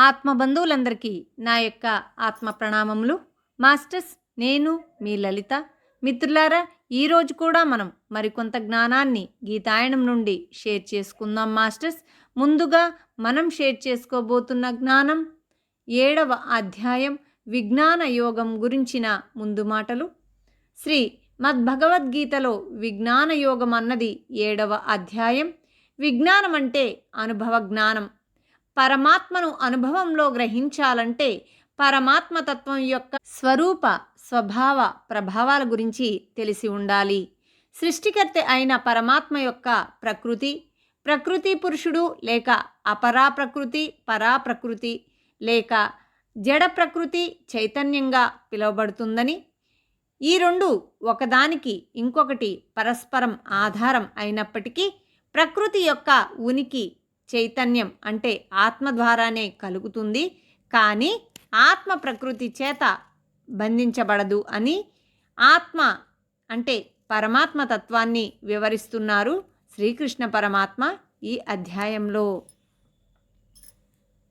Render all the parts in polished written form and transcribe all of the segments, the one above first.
ఆత్మ బంధువులందరికీ నా యొక్క ఆత్మ ప్రణామములు. మాస్టర్స్, నేను మీ లలిత. మిత్రులారా, ఈరోజు కూడా మనం మరికొంత జ్ఞానాన్ని గీతాయనం నుండి షేర్ చేసుకుందాం మాస్టర్స్. ముందుగా మనం షేర్ చేసుకోబోతున్న జ్ఞానం 7వ అధ్యాయం విజ్ఞాన యోగం గురించిన ముందు మాటలు. శ్రీ మద్భగవద్గీతలో విజ్ఞాన యోగం అన్నది 7వ అధ్యాయం. విజ్ఞానం అంటే అనుభవ జ్ఞానం. పరమాత్మను అనుభవంలో గ్రహించాలంటే పరమాత్మతత్వం యొక్క స్వరూప స్వభావ ప్రభావాల గురించి తెలిసి ఉండాలి. సృష్టికర్త అయిన పరమాత్మ యొక్క ప్రకృతి పురుషుడు లేక అపరా ప్రకృతి, పరా ప్రకృతి లేక జడ ప్రకృతి చైతన్యంగా పిలువబడుతుందని, ఈ రెండు ఒకదానికి ఇంకొకటి పరస్పరం ఆధారం అయినప్పటికీ ప్రకృతి యొక్క ఉనికి చైతన్యం అంటే ఆత్మ ద్వారానే కలుగుతుంది, కానీ ఆత్మ ప్రకృతి చేత బంధించబడదు అని ఆత్మ అంటే పరమాత్మ తత్వాన్ని వివరిస్తున్నారు శ్రీకృష్ణ పరమాత్మ ఈ అధ్యాయంలో.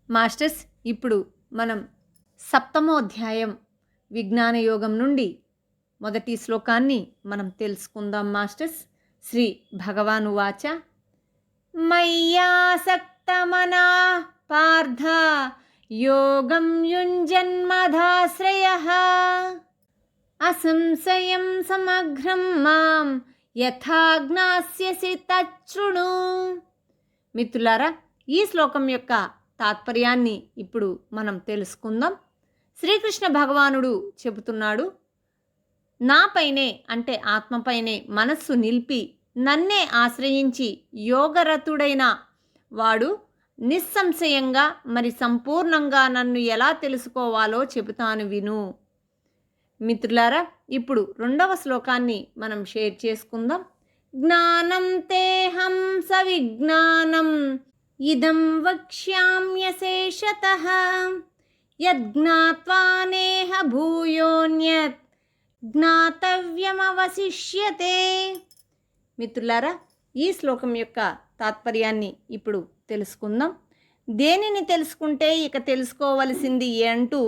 మాస్టర్స్, ఇప్పుడు మనం 7వ అధ్యాయం విజ్ఞాన యోగం నుండి మొదటి శ్లోకాన్ని మనం తెలుసుకుందాం మాస్టర్స్. శ్రీ భగవాను వాచ మయ్యాసక్తమనా పార్థ యోగం యుంజన్మధాశ్రయః అసంశయం సమగ్రం మాం యథా జ్ఞాస్యసి తచ్ఛృణు. మిత్రులారా, ఈ శ్లోకం యొక్క తాత్పర్యాన్ని ఇప్పుడు మనం తెలుసుకుందాం. శ్రీకృష్ణ భగవానుడు చెబుతున్నాడు, నాపైనే అంటే ఆత్మపైనే మనస్సు నిలిపి నన్నే ఆశ్రయించి యోగరతుడైన వాడు నిస్సంశయంగా మరి సంపూర్ణంగా నన్ను ఎలా తెలుసుకోవాలో చెబుతాను విను. మిత్రులారా, ఇప్పుడు 2వ శ్లోకాన్ని మనం షేర్ చేసుకుందాం. జ్ఞానం తేహం సవిజ్ఞానం ఇదం వక్ష్యామ్యశేషతః యజ్ఞాత్వా నేహ భూయోన్యత్ జ్ఞాతవ్యమవశిష్యతే. మిత్రులారా, ఈ శ్లోకం యొక్క తాత్పర్యాన్ని ఇప్పుడు తెలుసుకుందాం. దేనిని తెలుసుకుంటే ఇక తెలుసుకోవలసింది అంటూ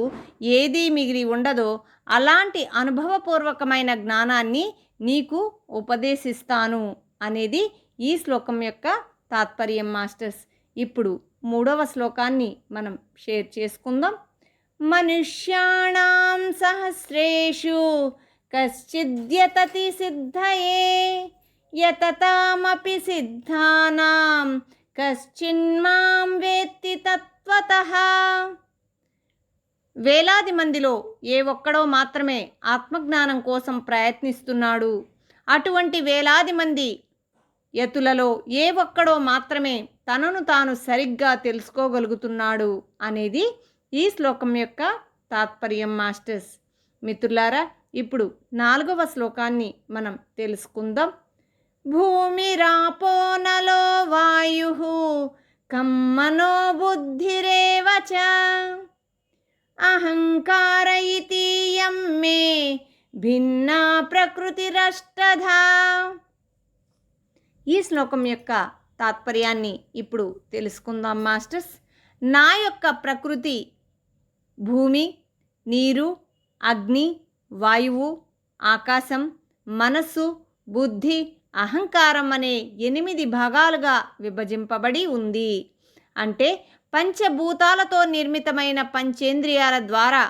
ఏదీ మిగిలి ఉండదో అలాంటి అనుభవపూర్వకమైన జ్ఞానాన్ని నీకు ఉపదేశిస్తాను అనేది ఈ శ్లోకం యొక్క తాత్పర్యం మాస్టర్స్. ఇప్పుడు 3వ శ్లోకాన్ని మనం షేర్ చేసుకుందాం. మనుష్యాణాం సహస్రేషు కశ్చిద్యతతి సిద్ధయే యతతామపి సిద్ధానాం కశ్చిన్మాం వేత్తి తత్వతః. వేలాది మందిలో ఏ ఒక్కడో మాత్రమే ఆత్మజ్ఞానం కోసం ప్రయత్నిస్తున్నాడు. అటువంటి వేలాది మంది యతులలో ఏ ఒక్కడో మాత్రమే తనను తాను సరిగ్గా తెలుసుకోగలుగుతున్నాడు అనేది ఈ శ్లోకం యొక్క తాత్పర్యం మాస్టర్స్. మిత్రులారా, ఇప్పుడు 4వ శ్లోకాన్ని మనం తెలుసుకుందాం. భూమిరాపో నలో వాయుః కం మనో బుద్ధిరేవ చ అహంకార ఇతీయం మే భిన్నా ప్రకృతిరష్టధా. ఈ శ్లోకం యొక్క తాత్పర్యాన్ని ఇప్పుడు తెలుసుకుందాం మాస్టర్స్. నా యొక్క ప్రకృతి భూమి, నీరు, అగ్ని, వాయువు, ఆకాశం, మనస్సు, బుద్ధి, అహంకారం అనే 8 భాగాలుగా విభజింపబడి ఉంది. అంటే పంచభూతాలతో నిర్మితమైన పంచేంద్రియాల ద్వారా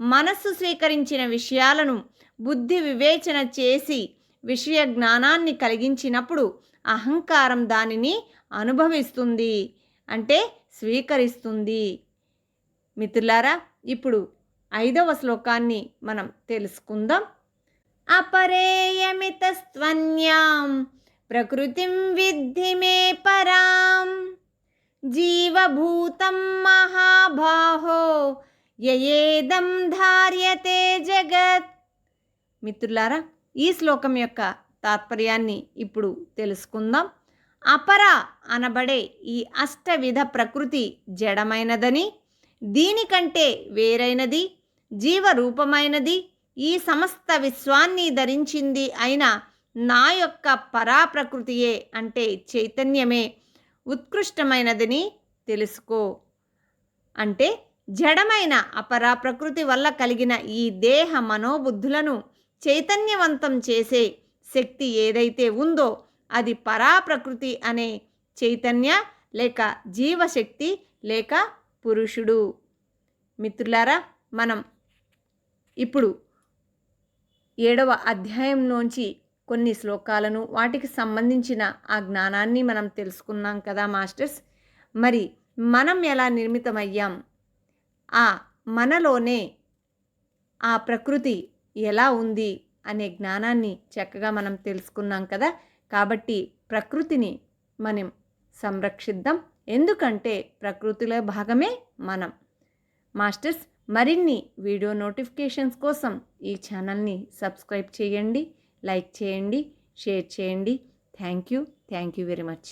మనస్సు స్వీకరించిన విషయాలను బుద్ధి వివేచన చేసి విషయ జ్ఞానాన్ని కలిగించినప్పుడు అహంకారం దానిని అనుభవిస్తుంది అంటే స్వీకరిస్తుంది. మిత్రులారా, ఇప్పుడు 5వ శ్లోకాన్ని మనం తెలుసుకుందాం. అపరేయమితస్త్వన్యాం ప్రకృతిం విద్ధి మే పరాం జీవభూతం మహాబాహో యయేదం ధార్యతే జగత్. మిత్రులారా, ఈ శ్లోకం యొక్క తాత్పర్యాన్ని ఇప్పుడు తెలుసుకుందాం. అపర అనబడే ఈ అష్టవిధ ప్రకృతి జడమైనదని, దీనికంటే వేరైనది, జీవరూపమైనది, ఈ సమస్త విశ్వాన్ని ధరించింది అయిన నా యొక్క పరాప్రకృతియే అంటే చైతన్యమే ఉత్కృష్టమైనదని తెలుసుకో. అంటే జడమైన అపరా ప్రకృతి వల్ల కలిగిన ఈ దేహ మనోబుద్ధులను చైతన్యవంతం చేసే శక్తి ఏదైతే ఉందో అది పరాప్రకృతి అనే చైతన్య లేక జీవశక్తి లేక పురుషుడు. మిత్రులారా, మనం ఇప్పుడు 7వ అధ్యాయంలోంచి కొన్ని శ్లోకాలను వాటికి సంబంధించిన ఆ జ్ఞానాన్ని మనం తెలుసుకున్నాం కదా మాస్టర్స్. మరి మనం ఎలా నిర్మితమయ్యాం, ఆ మనలోనే ఆ ప్రకృతి ఎలా ఉంది అనే జ్ఞానాన్ని చక్కగా మనం తెలుసుకున్నాం కదా. కాబట్టి ప్రకృతిని మనం సంరక్షిద్దాం, ఎందుకంటే ప్రకృతిలో భాగమే మనం. మాస్టర్స్, మరిన్ని వీడియో నోటిఫికేషన్స్ కోసం ఈ ఛానల్ని సబ్స్క్రైబ్ చేయండి, లైక్ చేయండి, షేర్ చేయండి. Thank you very much.